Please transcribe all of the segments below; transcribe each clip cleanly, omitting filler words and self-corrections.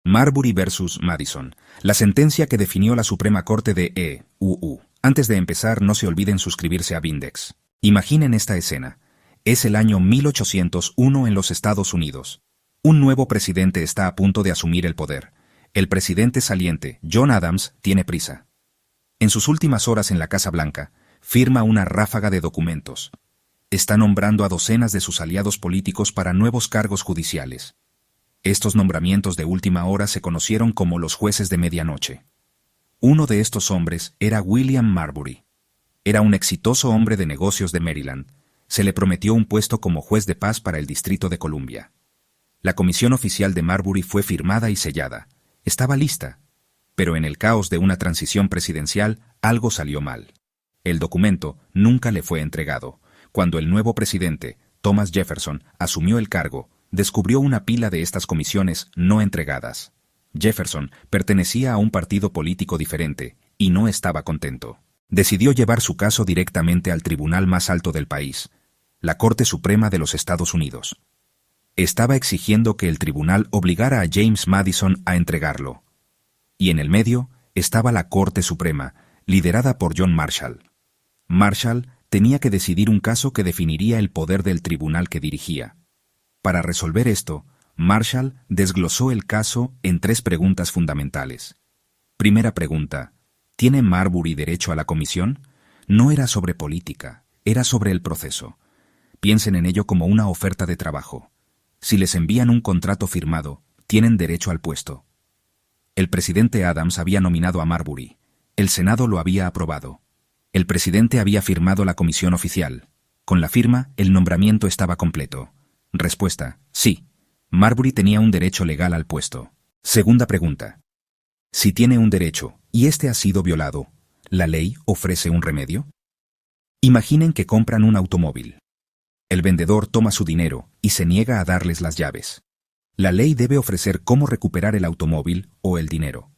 Marbury versus Madison, la sentencia que definió la Suprema Corte de E.U.U. Antes de empezar, no se olviden suscribirse a Vindex. Imaginen esta escena. Es el año 1801 en los Estados Unidos. Un nuevo presidente está a punto de asumir el poder. El presidente saliente, John Adams, tiene prisa. En sus últimas horas en la Casa Blanca, firma una ráfaga de documentos. Está nombrando a docenas de sus aliados políticos para nuevos cargos judiciales. Estos nombramientos de última hora se conocieron como los jueces de medianoche. Uno de estos hombres era William Marbury. Era un exitoso hombre de negocios de Maryland. Se le prometió un puesto como juez de paz para el Distrito de Columbia. La comisión oficial de Marbury fue firmada y sellada. Estaba lista. Pero en el caos de una transición presidencial, algo salió mal. El documento nunca le fue entregado. Cuando el nuevo presidente, Thomas Jefferson, asumió el cargo, descubrió una pila de estas comisiones no entregadas. Jefferson pertenecía a un partido político diferente y no estaba contento. Decidió llevar su caso directamente al tribunal más alto del país, la Corte Suprema de los Estados Unidos. Estaba exigiendo que el tribunal obligara a James Madison a entregarlo. Y en el medio estaba la Corte Suprema, liderada por John Marshall. Marshall tenía que decidir un caso que definiría el poder del tribunal que dirigía. Para resolver esto, Marshall desglosó el caso en 3 preguntas fundamentales. Primera pregunta: ¿tiene Marbury derecho a la comisión? No era sobre política, era sobre el proceso. Piensen en ello como una oferta de trabajo. Si les envían un contrato firmado, tienen derecho al puesto. El presidente Adams había nominado a Marbury. El Senado lo había aprobado. El presidente había firmado la comisión oficial. Con la firma, el nombramiento estaba completo. Respuesta: sí. Marbury tenía un derecho legal al puesto. Segunda pregunta: si tiene un derecho y este ha sido violado, ¿la ley ofrece un remedio? Imaginen que compran un automóvil. El vendedor toma su dinero y se niega a darles las llaves. La ley debe ofrecer cómo recuperar el automóvil o el dinero.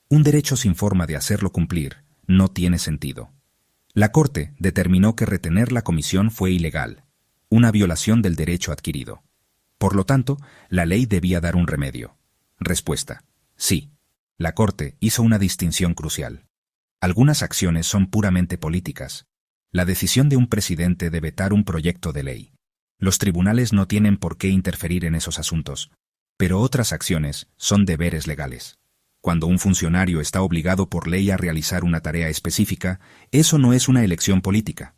Un derecho sin forma de hacerlo cumplir no tiene sentido. La Corte determinó que retener la comisión fue ilegal, una violación del derecho adquirido. Por lo tanto, la ley debía dar un remedio. Respuesta: sí. La Corte hizo una distinción crucial. Algunas acciones son puramente políticas. La decisión de un presidente de vetar un proyecto de ley. Los tribunales no tienen por qué interferir en esos asuntos, pero otras acciones son deberes legales. Cuando un funcionario está obligado por ley a realizar una tarea específica, eso no es una elección política.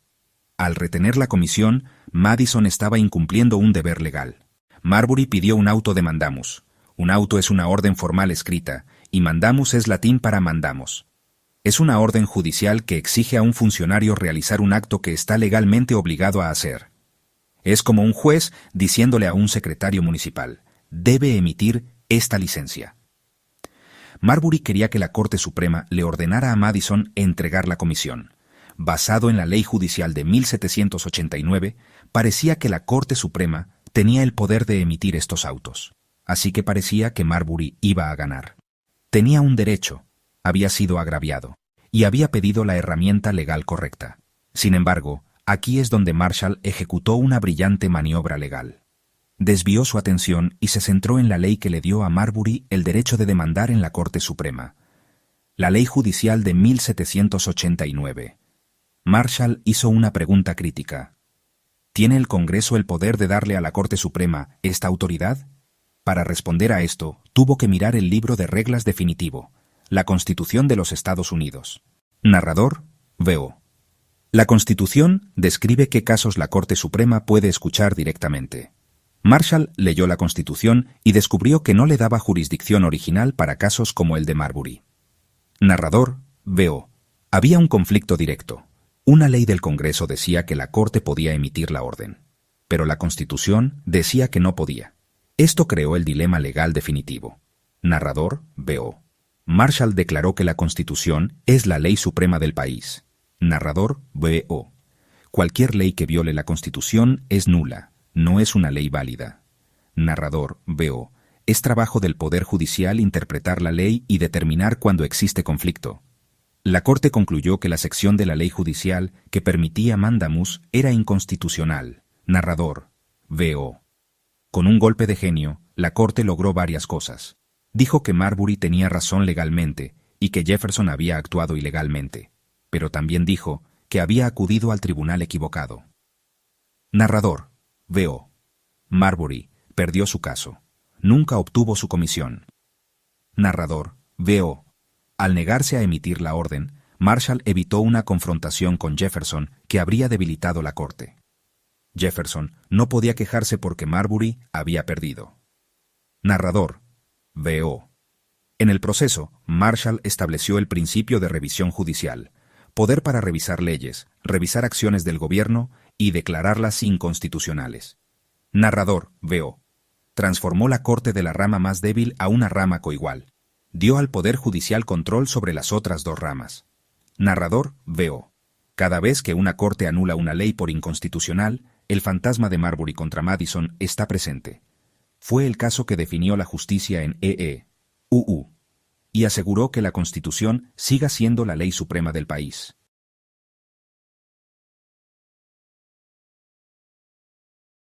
Al retener la comisión, Madison estaba incumpliendo un deber legal. Marbury pidió un auto de mandamus. Un auto es una orden formal escrita, y mandamus es latín para mandamos. Es una orden judicial que exige a un funcionario realizar un acto que está legalmente obligado a hacer. Es como un juez diciéndole a un secretario municipal: debe emitir esta licencia. Marbury quería que la Corte Suprema le ordenara a Madison entregar la comisión. Basado en la ley judicial de 1789, parecía que la Corte Suprema tenía el poder de emitir estos autos. Así que parecía que Marbury iba a ganar. Tenía un derecho, había sido agraviado, y había pedido la herramienta legal correcta. Sin embargo, aquí es donde Marshall ejecutó una brillante maniobra legal. Desvió su atención y se centró en la ley que le dio a Marbury el derecho de demandar en la Corte Suprema. La ley judicial de 1789. Marshall hizo una pregunta crítica. ¿Tiene el Congreso el poder de darle a la Corte Suprema esta autoridad? Para responder a esto, tuvo que mirar el libro de reglas definitivo, la Constitución de los Estados Unidos. Narrador: V.O. La Constitución describe qué casos la Corte Suprema puede escuchar directamente. Marshall leyó la Constitución y descubrió que no le daba jurisdicción original para casos como el de Marbury. Narrador: V.O. Había un conflicto directo. Una ley del Congreso decía que la Corte podía emitir la orden, pero la Constitución decía que no podía. Esto creó el dilema legal definitivo. Narrador: V.O. Marshall declaró que la Constitución es la ley suprema del país. Narrador: V.O. Cualquier ley que viole la Constitución es nula, no es una ley válida. Narrador: V.O. Es trabajo del Poder Judicial interpretar la ley y determinar cuándo existe conflicto. La Corte concluyó que la sección de la ley judicial que permitía mandamus era inconstitucional. Narrador: V.O. Con un golpe de genio, la Corte logró varias cosas. Dijo que Marbury tenía razón legalmente y que Jefferson había actuado ilegalmente, pero también dijo que había acudido al tribunal equivocado. Narrador: V.O. Marbury perdió su caso. Nunca obtuvo su comisión. Narrador: V.O. Al negarse a emitir la orden, Marshall evitó una confrontación con Jefferson que habría debilitado la corte. Jefferson no podía quejarse porque Marbury había perdido. Narrador: V.O. En el proceso, Marshall estableció el principio de revisión judicial, poder para revisar leyes, revisar acciones del gobierno y declararlas inconstitucionales. Narrador: V.O. Transformó la corte de la rama más débil a una rama coigual. Dio al Poder Judicial control sobre las otras dos ramas. Narrador: V.O. Cada vez que una corte anula una ley por inconstitucional, el fantasma de Marbury contra Madison está presente. Fue el caso que definió la justicia en E.E.U.U. y aseguró que la Constitución siga siendo la ley suprema del país.